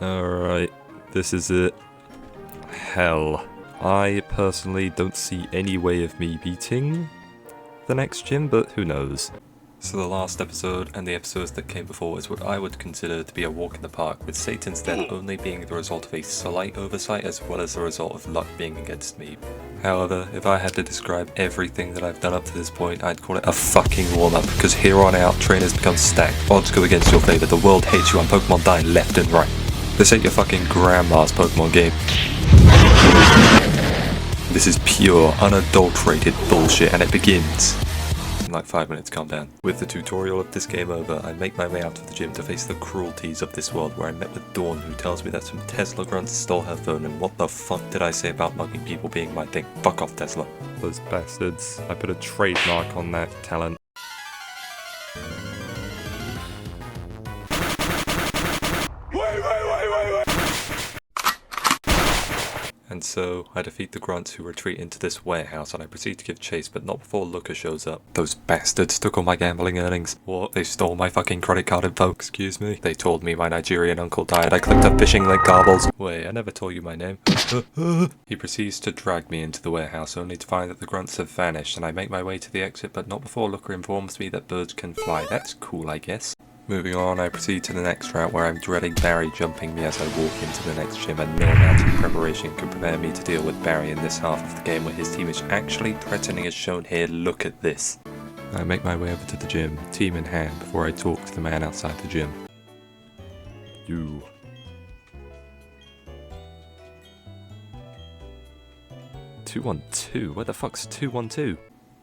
Alright, this is it. Hell. I personally don't see any way of me beating the next gym, but who knows. So the last episode and the episodes that came before is what I would consider to be a walk in the park, with Satan's death only being the result of a slight oversight as well as the result of luck being against me. However, if I had to describe everything that I've done up to this point, I'd call it a fucking warm-up, because here on out, trainers become stacked, odds go against your favour, the world hates you, and Pokemon die left and right. This ain't your fucking grandma's Pokemon game. This is pure, unadulterated bullshit, and it begins in like 5 minutes, calm down. With the tutorial of this game over, I make my way out of the gym to face the cruelties of this world, where I met with Dawn, who tells me that some Tesla grunts stole her phone, and what the fuck did I say about mugging people being my thing? Fuck off, Tesla. Those bastards. I put a trademark on that talent. And so, I defeat the grunts who retreat into this warehouse, and I proceed to give chase, but not before Looker shows up. Those bastards took all my gambling earnings. What? They stole my fucking credit card info? Excuse me? They told me my Nigerian uncle died. I clicked a phishing link, garbles. Wait, I never told you my name. He proceeds to drag me into the warehouse, only to find that the grunts have vanished, and I make my way to the exit, but not before Looker informs me that birds can fly. That's cool, I guess. Moving on, I proceed to the next route, where I'm dreading Barry jumping me as I walk into the next gym, and no amount of preparation can prepare me to deal with Barry in this half of the game where his team is actually threatening as shown here. Look at this. I make my way over to the gym, team in hand, before I talk to the man outside the gym. You. "212? Where the fuck's 212?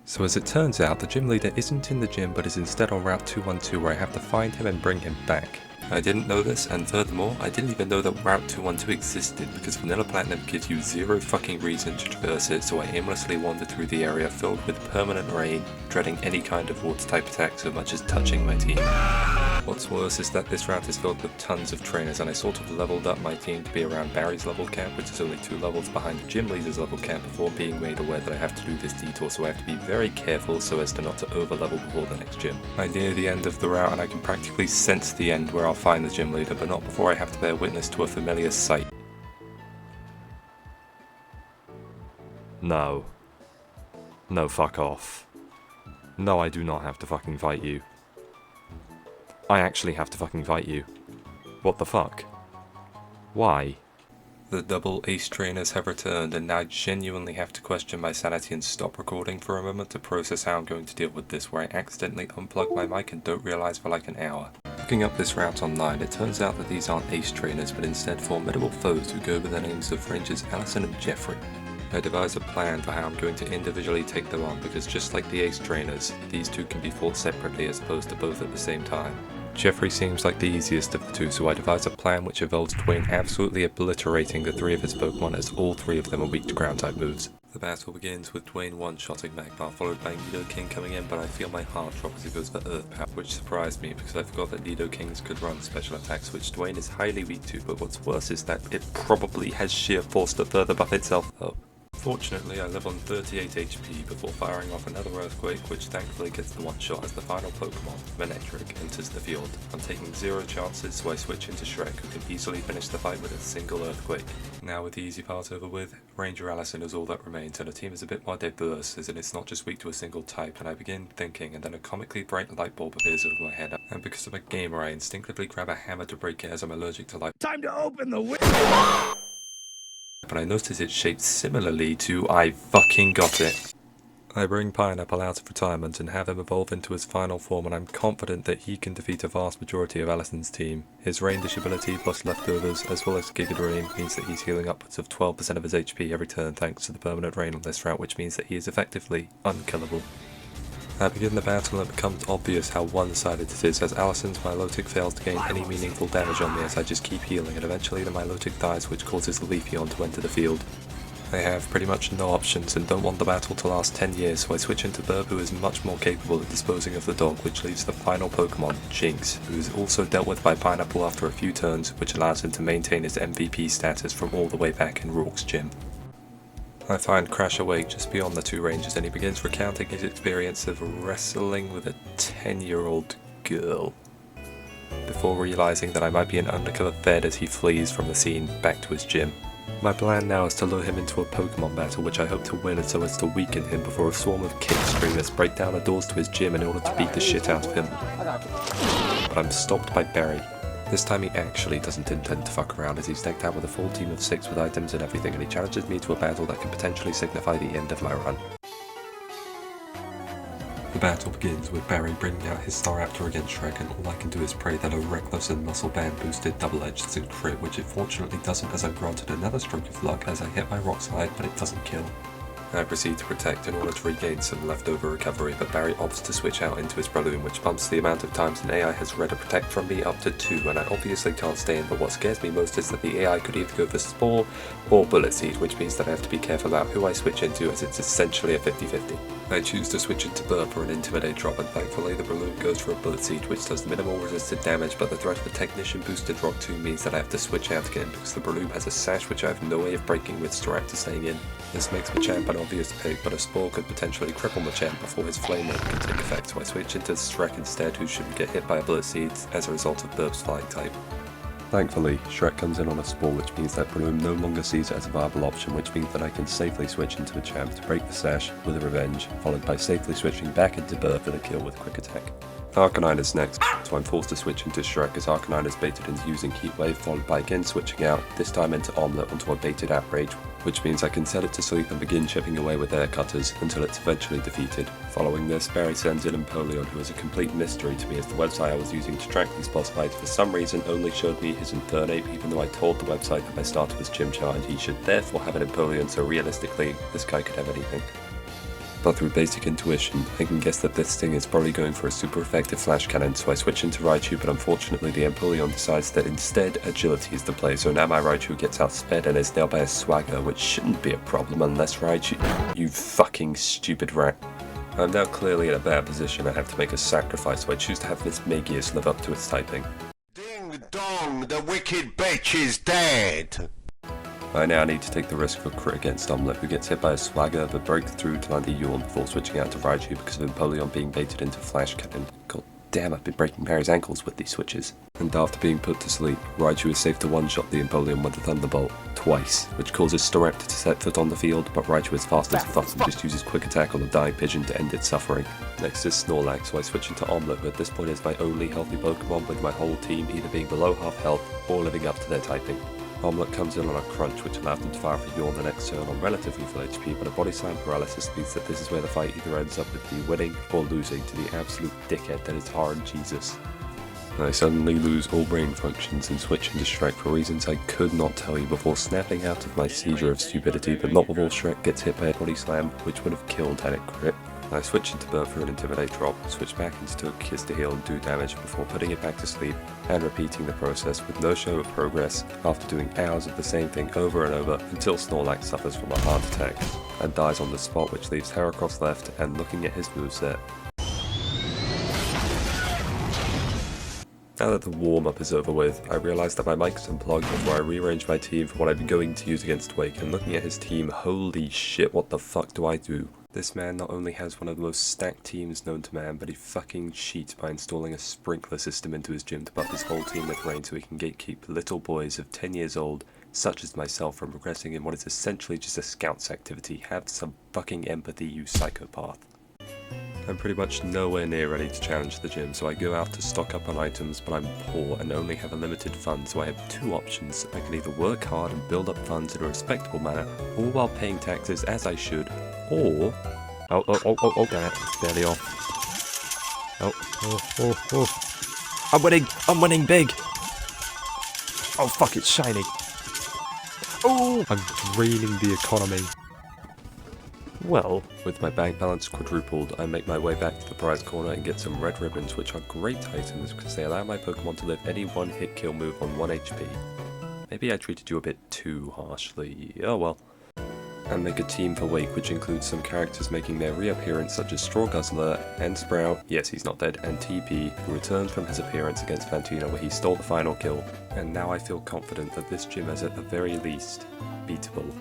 So as it turns out, the gym leader isn't in the gym but is instead on Route 212, where I have to find him and bring him back. I didn't know this, and furthermore, I didn't even know that Route 212 existed, because Vanilla Platinum gives you zero fucking reason to traverse it, so I aimlessly wandered through the area filled with permanent rain, dreading any kind of water type attack so much as touching my team. What's worse is that this route is filled with tons of trainers, and I sort of leveled up my team to be around Barry's level cap, which is only 2 levels behind the gym leader's level cap, before being made aware that I have to do this detour, so I have to be very careful so as to not to over level before the next gym. I'm near the end of the route and I can practically sense the end where I'll find the gym leader, but not before I have to bear witness to a familiar sight. No. No, fuck off. No, I do not have to fucking fight you. I actually have to fucking fight you. What the fuck? Why? The double ace trainers have returned, and now I genuinely have to question my sanity and stop recording for a moment to process how I'm going to deal with this, where I accidentally unplug my mic and don't realise for like an hour. Looking up this route online, it turns out that these aren't ace trainers, but instead formidable foes who go by the names of Rangers Allison and Jeffrey. I devise a plan for how I'm going to individually take them on, because just like the ace trainers, these two can be fought separately as opposed to both at the same time. Jeffrey seems like the easiest of the two, so I devise a plan which involves Dwayne absolutely obliterating the 3 of his Pokemon, as all 3 of them are weak to ground type moves. The battle begins with Dwayne one-shotting Magmar, followed by Nidoking coming in, but I feel my heart drop as he goes for Earth Power, which surprised me because I forgot that Nidokings could run special attacks, which Dwayne is highly weak to, but what's worse is that it probably has sheer force to further buff itself up. Fortunately, I live on 38 HP before firing off another Earthquake, which thankfully gets the one-shot as the final Pokemon, Manectric, enters the field. I'm taking 0 chances, so I switch into Shrek, who can easily finish the fight with a single Earthquake. Now with the easy part over with, Ranger Allison is all that remains, and the team is a bit more diverse, as in it's not just weak to a single type, and I begin thinking, and then a comically bright light bulb appears over my head, and because I'm a gamer, I instinctively grab a hammer to break it as I'm allergic to light. Time to open the window! But I notice it's shaped similarly to I fucking got it. I bring Pineapple out of retirement and have him evolve into his final form, and I'm confident that he can defeat a vast majority of Allison's team. His rain dish ability plus leftovers, as well as Giga Drain, means that he's healing upwards of 12% of his HP every turn thanks to the permanent rain on this route, which means that he is effectively unkillable. I begin the battle and it becomes obvious how one-sided it is, as Allison's Milotic fails to gain any meaningful damage on me as I just keep healing, and eventually the Milotic dies, which causes the Leafeon to enter the field. I have pretty much no options and don't want the battle to last 10 years, so I switch into Burb, who is much more capable of disposing of the dog, which leaves the final Pokemon, Jinx, who is also dealt with by Pineapple after a few turns, which allows him to maintain his MVP status from all the way back in Rourke's gym. I find Crash awake just beyond the 2 rangers, and he begins recounting his experience of wrestling with a 10-year-old girl. before realising that I might be an undercover Fed as he flees from the scene back to his gym. My plan now is to lure him into a Pokemon battle which I hope to win so as to weaken him before a swarm of kick streamers break down the doors to his gym in order to beat the shit out of him. But I'm stopped by Barry. This time he actually doesn't intend to fuck around as he's decked out with a full team of 6 with items and everything, and he challenges me to a battle that could potentially signify the end of my run. The battle begins with Barry bringing out his Staraptor against Shrek, and all I can do is pray that a reckless and muscle band boosted double-edged doesn't crit, which it fortunately doesn't, as I'm granted another stroke of luck as I hit my rock slide, but it doesn't kill. I proceed to protect in order to regain some leftover recovery, but Barry opts to switch out into his Balloon, which bumps the amount of times an AI has read a protect from me up to 2, and I obviously can't stay in, but what scares me most is that the AI could either go for Spore or Bullet Seed, which means that I have to be careful about who I switch into as it's essentially a 50-50. I choose to switch into Burp or an Intimidate drop, and thankfully the Balloon goes for a Bullet Seed, which does minimal resisted damage, but the threat of a Technician boosted Rock 2 means that I have to switch out again, because the Balloon has a Sash which I have no way of breaking with Staraptor staying in. This makes Machamp an obvious pick, but a Spore could potentially cripple Machamp before his Flame Wave can take effect, so I switch into Shrek instead, who shouldn't get hit by a Bullet Seed as a result of Burp's Flying type. Thankfully, Shrek comes in on a Spore, which means that Bloom no longer sees it as a viable option, which means that I can safely switch into Machamp to break the Sash with a Revenge, followed by safely switching back into Burp with a kill with Quick Attack. Arcanine is next, so I'm forced to switch into Shrek as Arcanine is baited into using Heat Wave, followed by again switching out, this time into Omelette onto a baited Outrage, which means I can set it to sleep and begin chipping away with air cutters until it's eventually defeated. Following this, Barry sends in Empoleon, who is a complete mystery to me as the website I was using to track these boss fights for some reason only showed me his Infernape, even though I told the website that my starter was Gym Challenge. He should therefore have an Empoleon, so realistically, this guy could have anything. But through basic intuition, I can guess that this thing is probably going for a super effective flash cannon, so I switch into Raichu, but unfortunately the Empoleon decides that instead agility is the play, so now my Raichu gets outsped and is nailed by a Swagger, which shouldn't be a problem unless Raichu... You fucking stupid rat. I'm now clearly in a bad position. I have to make a sacrifice, so I choose to have Miss Magius live up to its typing. Ding dong, the wicked bitch is dead! I now need to take the risk of a crit against Omelette, who gets hit by a Swagger but breaks through to land a Yawn before switching out to Raichu because of Empoleon being baited into Flash Cannon. God damn, I've been breaking Barry's ankles with these switches. And after being put to sleep, Raichu is safe to one-shot the Empoleon with the Thunderbolt twice, which causes Staraptor to set foot on the field, but Raichu is fast as fuck and just uses Quick Attack on the dying pigeon to end its suffering. Next is Snorlax, so I switch into Omelette, who at this point is my only healthy Pokemon, with my whole team either being below half health or living up to their typing. Omelette comes in on a crunch, which allows them to fire for Yawn the next turn on relatively full HP, but a body slam paralysis means that this is where the fight either ends up with me winning or losing to the absolute dickhead that is RNGesus. I suddenly lose all brain functions and switch into Shrek for reasons I could not tell you before snapping out of my seizure of stupidity, but not before Shrek gets hit by a body slam, which would have killed had it crit. I switch into Burp for an Intimidate drop, switch back into Kiss to heal and do damage before putting it back to sleep, and repeating the process with no show of progress after doing hours of the same thing over and over until Snorlax suffers from a heart attack and dies on the spot, which leaves Heracross left and looking at his moveset. Now that the warm-up is over with, I realise that my mic is unplugged before I rearrange my team for what I'm going to use against Wake, and looking at his team, holy shit, what the fuck do I do? This man not only has one of the most stacked teams known to man, but he fucking cheats by installing a sprinkler system into his gym to buff his whole team with rain so he can gatekeep little boys of 10 years old, such as myself, from progressing in what is essentially just a scouts activity. Have some fucking empathy, you psychopath. I'm pretty much nowhere near ready to challenge the gym, so I go out to stock up on items, but I'm poor and only have a limited fund, so I have two options. I can either work hard and build up funds in a respectable manner, all while paying taxes as I should, or... Oh, damn it, it's barely off. Oh. I'm winning big! Oh fuck, it's shiny. Oh! I'm draining the economy. Well, with my bank balance quadrupled, I make my way back to the prize corner and get some red ribbons, which are great items because they allow my Pokemon to live any one hit kill move on 1 HP. Maybe I treated you a bit too harshly, oh well. And make a team for Wake, which includes some characters making their reappearance such as Straw Guzzler and Sprout, yes he's not dead, and TP, who returns from his appearance against Fantina where he stole the final kill. And now I feel confident that this gym is at the very least beatable.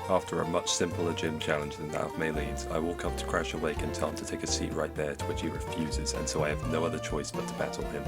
After a much simpler gym challenge than that of Maylene's, I walk up to Crash Awake and tell him to take a seat right there, to which he refuses, and so I have no other choice but to battle him.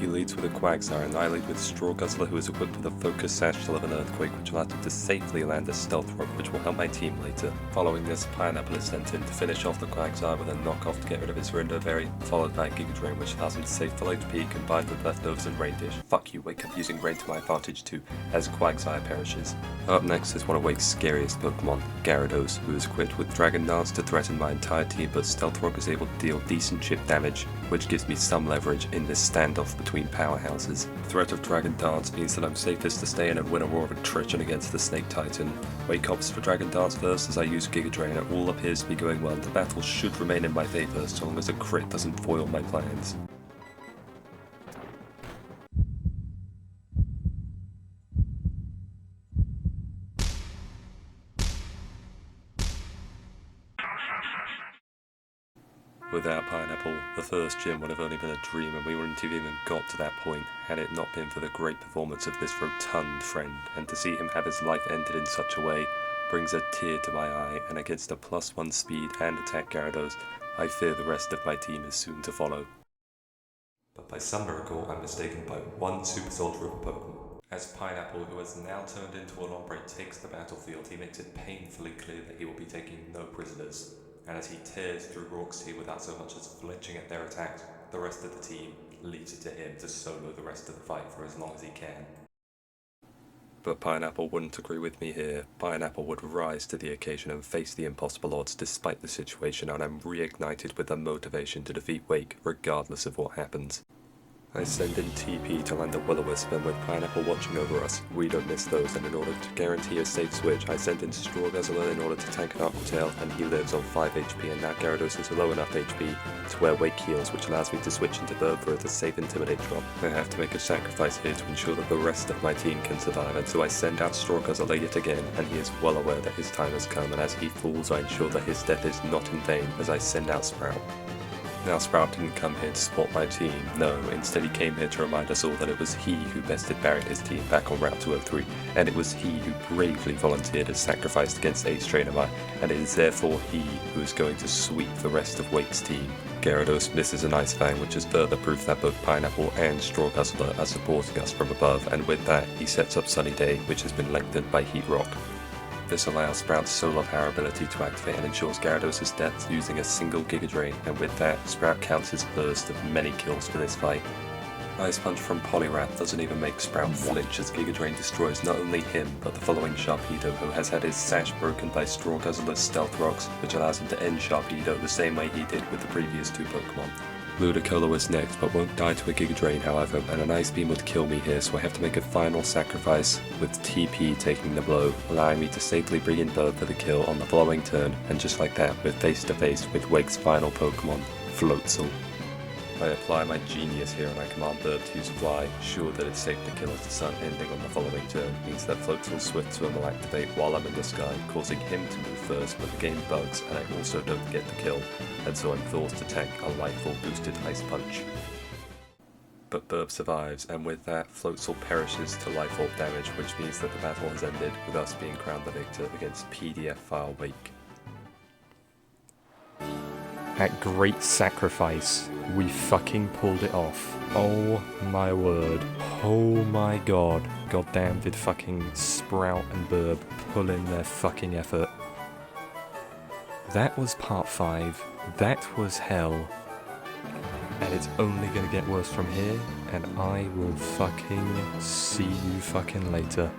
TP leads with a Quagsire, and I lead with Straw Guzzler, who is equipped with a Focus Sash to an Earthquake, which allows him to safely land a Stealth Rock, which will help my team later. Following this, Pineapple is sent in to finish off the Quagsire with a knockoff to get rid of his Rinder Berry, followed by a Giga Drain, which allows him to save full HP combined with leftovers and Rain Dish. Fuck you, Wake up using Rain to my advantage too, as Quagsire perishes. Up next is one of Wake's scariest Pokemon, Gyarados, who is equipped with Dragon Dance to threaten my entire team, but Stealth Rock is able to deal decent chip damage, which gives me some leverage in this standoff between powerhouses. The threat of Dragon Dance means that I'm safest to stay in and win a war of attrition against the Snake Titan. Wake opts for Dragon Dance first as I use Giga Drain, and all appears to be going well. The battle should remain in my favour so long as a crit doesn't foil my plans. Without Pineapple, the first gym would have only been a dream, and we wouldn't have even got to that point had it not been for the great performance of this rotund friend, and to see him have his life ended in such a way brings a tear to my eye, and against a +1 speed and attack Gyarados, I fear the rest of my team is soon to follow. But by some miracle, I'm mistaken by one Super Soldier of a Pokemon. As Pineapple, who has now turned into a Lombre, takes the battlefield, he makes it painfully clear that he will be taking no prisoners. And as he tears through Rourke's team without so much as flinching at their attacks, the rest of the team leaves it to him to solo the rest of the fight for as long as he can. But Pineapple wouldn't agree with me here. Pineapple would rise to the occasion and face the impossible odds despite the situation, and I'm reignited with the motivation to defeat Wake regardless of what happens. I send in TP to land a Will-O-Wisp, and with Pineapple watching over us, we don't miss those, and in order to guarantee a safe switch, I send in Straw Guzzler in order to tank an Aqua Tail, and he lives on 5 HP, and now Gyarados is low enough HP to where Wake heals, which allows me to switch into Burb with a safe Intimidate drop. I have to make a sacrifice here to ensure that the rest of my team can survive, and so I send out Straw Guzzler yet again, and he is well aware that his time has come, and as he falls I ensure that his death is not in vain as I send out Sprout. Now Sprout didn't come here to support my team, no, instead he came here to remind us all that it was he who bested Barry and his team back on Route 203, and it was he who bravely volunteered as sacrificed against Ace Trainer Mai, and it is therefore he who is going to sweep the rest of Wake's team. Gyarados misses an Ice Fang, which is further proof that both Pineapple and Straw Guzzler are supporting us from above, and with that he sets up Sunny Day, which has been lengthened by Heat Rock. This allows Sprout's Solar Power ability to activate and ensures Gyarados' death using a single Giga Drain, and with that, Sprout counts his first of many kills for this fight. Ice Punch from Poliwrath doesn't even make Sprout flinch as Giga Drain destroys not only him, but the following Sharpedo, who has had his sash broken by Straw Guzzler's Stealth Rocks, which allows him to end Sharpedo the same way he did with the previous two Pokemon. Ludicolo is next, but won't die to a Giga Drain however, and an Ice Beam would kill me here, so I have to make a final sacrifice, with TP taking the blow, allowing me to safely bring in Burb for the kill on the following turn, and just like that, we're face to face with Wake's final Pokemon, Floatzel. I apply my genius here and I command Burb to use Fly, sure that it's safe to kill as the sun ending on the following turn means that Floatzel's Swift Swim will activate while I'm in the sky, causing him to move first, but the game bugs and I also don't get the kill, and so I'm forced to tank a Lightfall boosted Ice Punch. But Burb survives, and with that, Floatzel perishes to Lightfall damage, which means that the battle has ended, with us being crowned the victor against PDF File Wake. At great sacrifice, we fucking pulled it off. Oh my word. Oh my god. Goddamn did fucking Sprout and Burb pull in their fucking effort. That was part 5. That was hell. And it's only gonna get worse from here, and I will fucking see you fucking later.